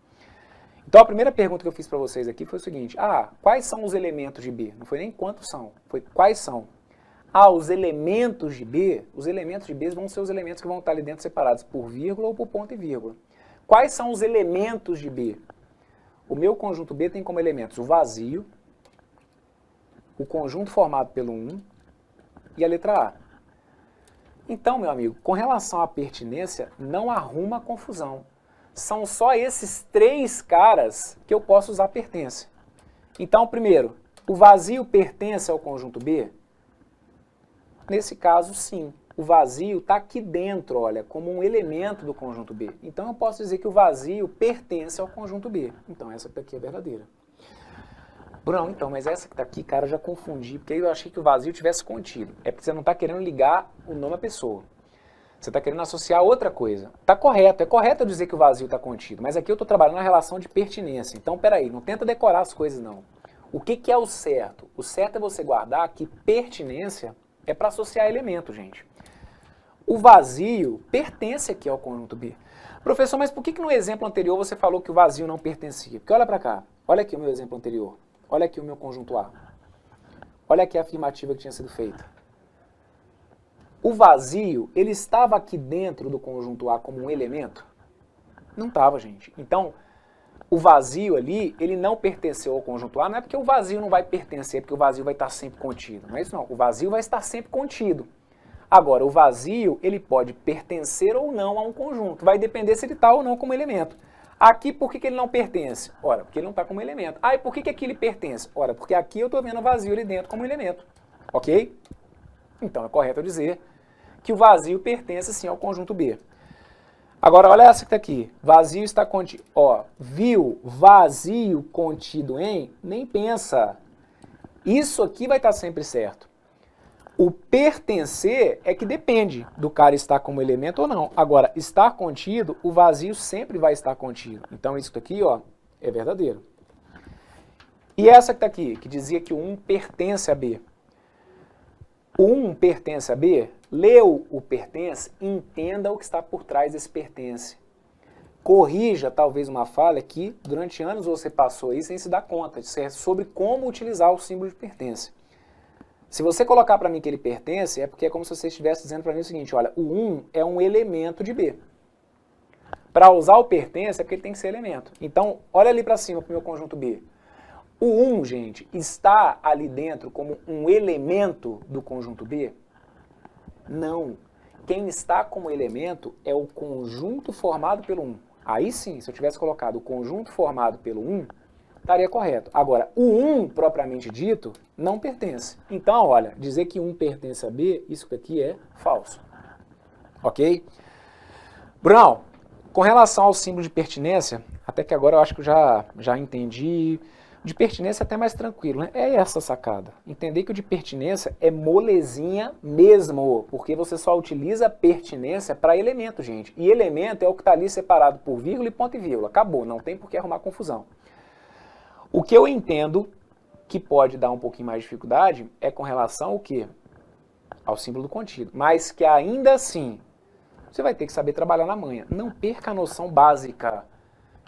Então a primeira pergunta que eu fiz para vocês aqui foi o seguinte, quais são os elementos de B? Não foi nem quantos são, foi quais são. Os elementos de B vão ser os elementos que vão estar ali dentro separados por vírgula ou por ponto e vírgula. Quais são os elementos de B? O meu conjunto B tem como elementos o vazio, o conjunto formado pelo 1 e a letra A. Então, meu amigo, com relação à pertinência, não arruma confusão. São só esses três caras que eu posso usar pertence. Então, primeiro, o vazio pertence ao conjunto B? Nesse caso, sim. O vazio está aqui dentro, olha, como um elemento do conjunto B. Então, eu posso dizer que o vazio pertence ao conjunto B. Então, essa aqui é verdadeira. Bruno, então, mas essa que está aqui, cara, eu já confundi, porque eu achei que o vazio tivesse contido. É porque você não está querendo ligar o nome à pessoa. Você está querendo associar outra coisa. Está correto, é correto eu dizer que o vazio está contido, mas aqui eu estou trabalhando na relação de pertinência. Então, peraí, não tenta decorar as coisas, não. O que é o certo? O certo é você guardar que pertinência é para associar elemento, gente. O vazio pertence aqui ao conjunto B. Professor, mas por que no exemplo anterior você falou que o vazio não pertencia? Porque olha para cá, olha aqui o meu exemplo anterior, olha aqui o meu conjunto A. Olha aqui a afirmativa que tinha sido feita. O vazio, ele estava aqui dentro do conjunto A como um elemento? Não estava, gente. Então, o vazio ali, ele não pertenceu ao conjunto A, não é porque o vazio não vai pertencer, porque o vazio vai estar sempre contido. Não é isso não, o vazio vai estar sempre contido. Agora, o vazio, ele pode pertencer ou não a um conjunto, vai depender se ele está ou não como elemento. Aqui, por que ele não pertence? Ora, porque ele não está como elemento. E por que aqui ele pertence? Ora, porque aqui eu estou vendo o vazio ali dentro como elemento. Ok? Então, é correto eu dizer que o vazio pertence sim ao conjunto B. Agora, olha essa que está aqui. Vazio está contido. Ó, viu? Vazio contido em? Nem pensa. Isso aqui vai estar sempre certo. O pertencer é que depende do cara estar como elemento ou não. Agora, estar contido, o vazio sempre vai estar contido. Então, isso aqui, ó, é verdadeiro. E essa que está aqui, que dizia que o 1 pertence a B. O 1 pertence a B? Leu o pertence, entenda o que está por trás desse pertence. Corrija talvez uma falha que durante anos você passou aí sem se dar conta, sobre como utilizar o símbolo de pertence. Se você colocar para mim que ele pertence, é porque é como se você estivesse dizendo para mim o seguinte, olha, o 1 é um elemento de B. Para usar o pertence é porque ele tem que ser elemento. Então, olha ali para cima para o meu conjunto B. O 1, gente, está ali dentro como um elemento do conjunto B? Não. Quem está como elemento é o conjunto formado pelo 1. Aí sim, se eu tivesse colocado o conjunto formado pelo 1, estaria correto. Agora, o 1, propriamente dito, não pertence. Então, olha, dizer que 1 pertence a B, isso aqui é falso. Ok? Brunão, com relação ao símbolo de pertinência, até que agora eu acho que eu já entendi. De pertinência é até mais tranquilo, né? É essa sacada. Entender que o de pertinência é molezinha mesmo, porque você só utiliza pertinência para elemento, gente. E elemento é o que está ali separado por vírgula e ponto e vírgula. Acabou, não tem por que arrumar confusão. O que eu entendo que pode dar um pouquinho mais de dificuldade é com relação ao quê? Ao símbolo do contido. Mas que ainda assim, você vai ter que saber trabalhar na manha. Não perca a noção básica.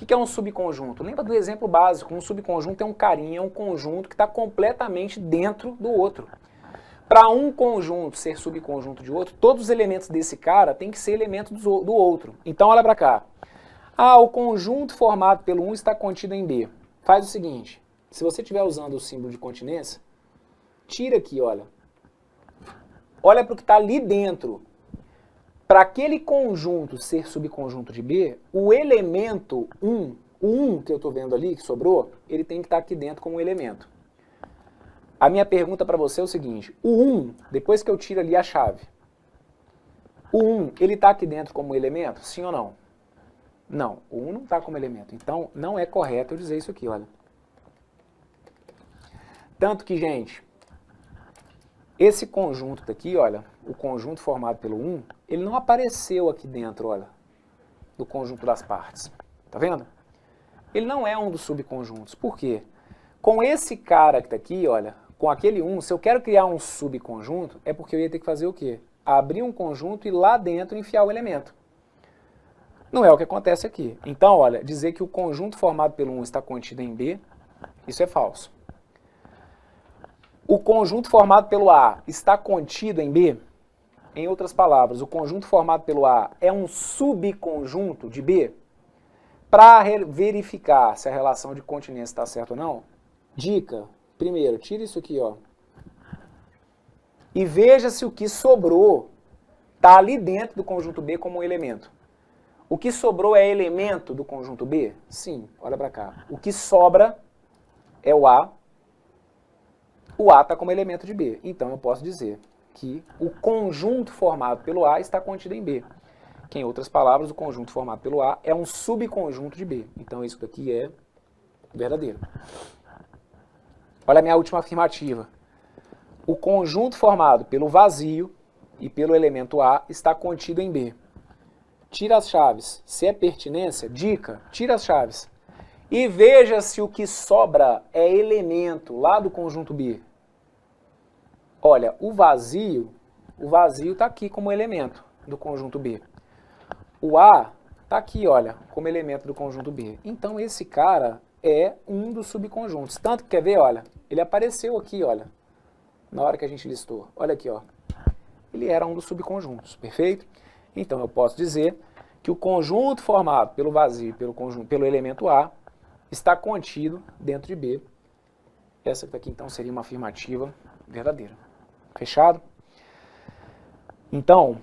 O que é um subconjunto? Lembra do exemplo básico, um subconjunto é um carinha, é um conjunto que está completamente dentro do outro. Para um conjunto ser subconjunto de outro, todos os elementos desse cara têm que ser elementos do outro. Então olha para cá. Ah, o conjunto formado pelo 1 está contido em B. Faz o seguinte, se você estiver usando o símbolo de continência, tira aqui, olha. Olha para o que está ali dentro. Para aquele conjunto ser subconjunto de B, o elemento 1, o 1 que eu estou vendo ali, que sobrou, ele tem que estar aqui dentro como elemento. A minha pergunta para você é o seguinte, o 1, depois que eu tiro ali a chave, o 1, ele está aqui dentro como elemento? Sim ou não? Não, o 1 não está como elemento. Então, não é correto eu dizer isso aqui, olha. Tanto que, gente, esse conjunto daqui, olha, o conjunto formado pelo 1, ele não apareceu aqui dentro, olha, do conjunto das partes. Tá vendo? Ele não é um dos subconjuntos. Por quê? Com esse cara que está aqui, olha, com aquele 1, se eu quero criar um subconjunto, é porque eu ia ter que fazer o quê? Abrir um conjunto e lá dentro enfiar o elemento. Não é o que acontece aqui. Então, olha, dizer que o conjunto formado pelo 1 está contido em B, isso é falso. O conjunto formado pelo A está contido em B? Em outras palavras, o conjunto formado pelo A é um subconjunto de B? Para verificar se a relação de continência está certa ou não, dica, primeiro, tira isso aqui, ó, e veja se o que sobrou está ali dentro do conjunto B como um elemento. O que sobrou é elemento do conjunto B? Sim, olha para cá. O que sobra é o A está como elemento de B. Então eu posso dizer que o conjunto formado pelo A está contido em B. Que, em outras palavras, o conjunto formado pelo A é um subconjunto de B. Então isso daqui é verdadeiro. Olha a minha última afirmativa. O conjunto formado pelo vazio e pelo elemento A está contido em B. Tira as chaves. Se é pertinência, dica, tira as chaves. E veja se o que sobra é elemento lá do conjunto B. Olha, o vazio está aqui como elemento do conjunto B. O A está aqui, olha, como elemento do conjunto B. Então esse cara é um dos subconjuntos. Tanto que, quer ver, olha, ele apareceu aqui, olha, na hora que a gente listou. Olha aqui, ó. Ele era um dos subconjuntos, perfeito? Então eu posso dizer que o conjunto formado pelo vazio e pelo elemento A está contido dentro de B. Essa aqui, então, seria uma afirmativa verdadeira. Fechado? Então,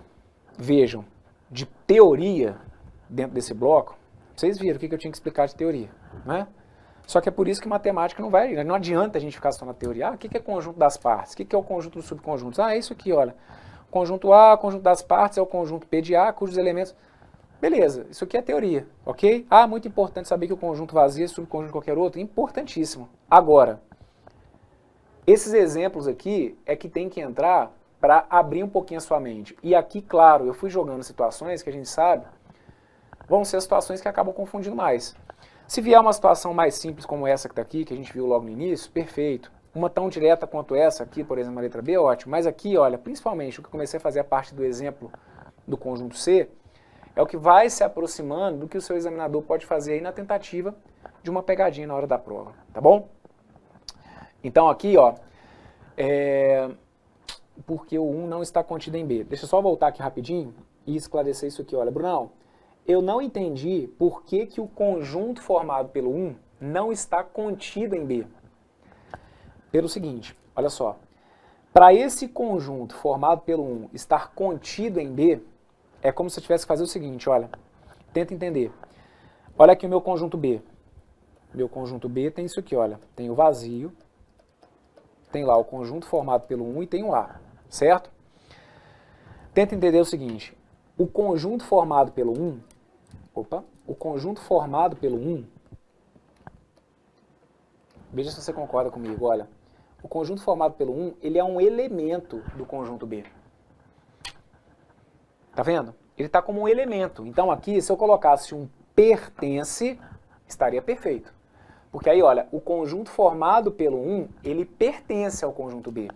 vejam, de teoria, dentro desse bloco, vocês viram o que eu tinha que explicar de teoria, né? Só que é por isso que matemática não adianta a gente ficar só na teoria. Ah, o que é conjunto das partes? O que é o conjunto dos subconjuntos? Ah, é isso aqui, olha. Conjunto A, conjunto das partes, é o conjunto P de A, cujos elementos... Beleza, isso aqui é teoria, ok? Ah, muito importante saber que o conjunto vazio é subconjunto de qualquer outro. Importantíssimo. Agora, esses exemplos aqui é que tem que entrar para abrir um pouquinho a sua mente. E aqui, claro, eu fui jogando situações que a gente sabe vão ser situações que acabam confundindo mais. Se vier uma situação mais simples como essa que está aqui, que a gente viu logo no início, perfeito. Uma tão direta quanto essa aqui, por exemplo, a letra B, ótimo. Mas aqui, olha, principalmente o que eu comecei a fazer a parte do exemplo do conjunto C, é o que vai se aproximando do que o seu examinador pode fazer aí na tentativa de uma pegadinha na hora da prova, tá bom? Então aqui, ó, porque o 1 não está contido em B. Deixa eu só voltar aqui rapidinho e esclarecer isso aqui. Olha, Brunão, eu não entendi por que o conjunto formado pelo 1 não está contido em B. Pelo seguinte, olha só. Para esse conjunto formado pelo 1 estar contido em B, é como se eu tivesse que fazer o seguinte, olha. Tenta entender. Olha aqui o meu conjunto B. Meu conjunto B tem isso aqui, olha. Tem o vazio, tem lá o conjunto formado pelo 1 e tem o A, certo? Tenta entender o seguinte. O conjunto formado pelo 1, o conjunto formado pelo 1, veja se você concorda comigo, olha. O conjunto formado pelo 1, ele é um elemento do conjunto B. Tá vendo? Ele está como um elemento. Então aqui, se eu colocasse um pertence, estaria perfeito. Porque aí, olha, o conjunto formado pelo 1, ele pertence ao conjunto B.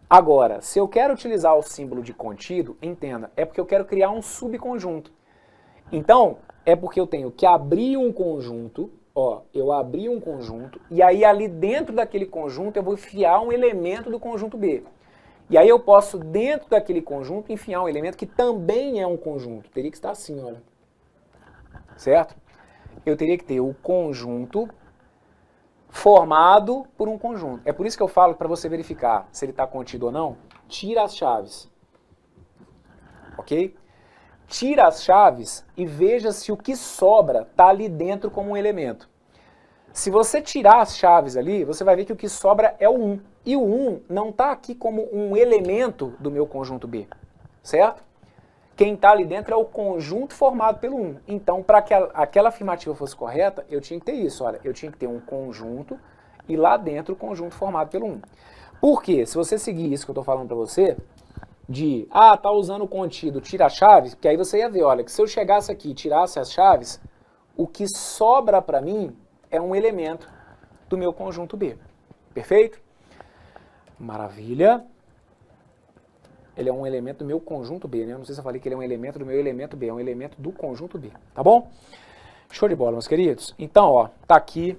Agora, se eu quero utilizar o símbolo de contido, entenda, é porque eu quero criar um subconjunto. Então, é porque eu tenho que abrir um conjunto, ó, eu abri um conjunto, e aí ali dentro daquele conjunto eu vou enfiar um elemento do conjunto B. E aí eu posso, dentro daquele conjunto, enfiar um elemento que também é um conjunto. Teria que estar assim, olha. Certo? Eu teria que ter o conjunto formado por um conjunto. É por isso que eu falo para você verificar se ele está contido ou não, tira as chaves. Ok? Tira as chaves e veja se o que sobra está ali dentro como um elemento. Se você tirar as chaves ali, você vai ver que o que sobra é o 1. E o 1 não está aqui como um elemento do meu conjunto B, certo? Quem está ali dentro é o conjunto formado pelo 1. Então, para que aquela afirmativa fosse correta, eu tinha que ter isso, olha, eu tinha que ter um conjunto e lá dentro o conjunto formado pelo 1. Por quê? Se você seguir isso que eu estou falando para você, de, tá usando o contido, tira as chaves, porque aí você ia ver, olha, que se eu chegasse aqui e tirasse as chaves, o que sobra para mim é um elemento do meu conjunto B. Perfeito? Maravilha. Ele é um elemento do meu conjunto B, né? Eu não sei se eu falei que ele é um elemento do meu elemento B, é um elemento do conjunto B, tá bom? Show de bola, meus queridos. Então, ó, tá aqui.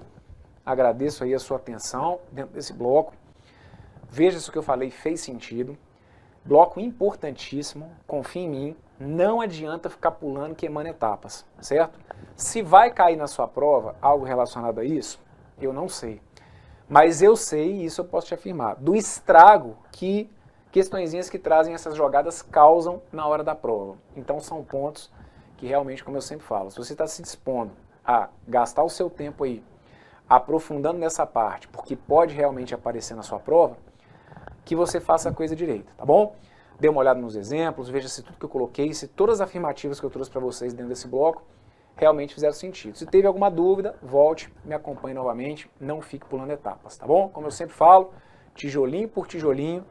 Agradeço aí a sua atenção dentro desse bloco. Veja se o que eu falei fez sentido. Bloco importantíssimo, confia em mim. Não adianta ficar pulando, queimando etapas, certo? Se vai cair na sua prova algo relacionado a isso, eu não sei. Mas eu sei, e isso eu posso te afirmar, do estrago que questõezinhas que trazem essas jogadas causam na hora da prova. Então são pontos que realmente, como eu sempre falo, se você está se dispondo a gastar o seu tempo aí, aprofundando nessa parte, porque pode realmente aparecer na sua prova, que você faça a coisa direita, tá bom? Dê uma olhada nos exemplos, veja se tudo que eu coloquei, se todas as afirmativas que eu trouxe para vocês dentro desse bloco realmente fizeram sentido. Se teve alguma dúvida, volte, me acompanhe novamente, não fique pulando etapas, tá bom? Como eu sempre falo, tijolinho por tijolinho,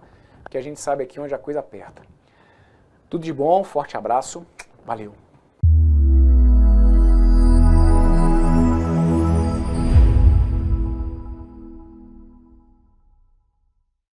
que a gente sabe aqui onde a coisa aperta. Tudo de bom, forte abraço, valeu!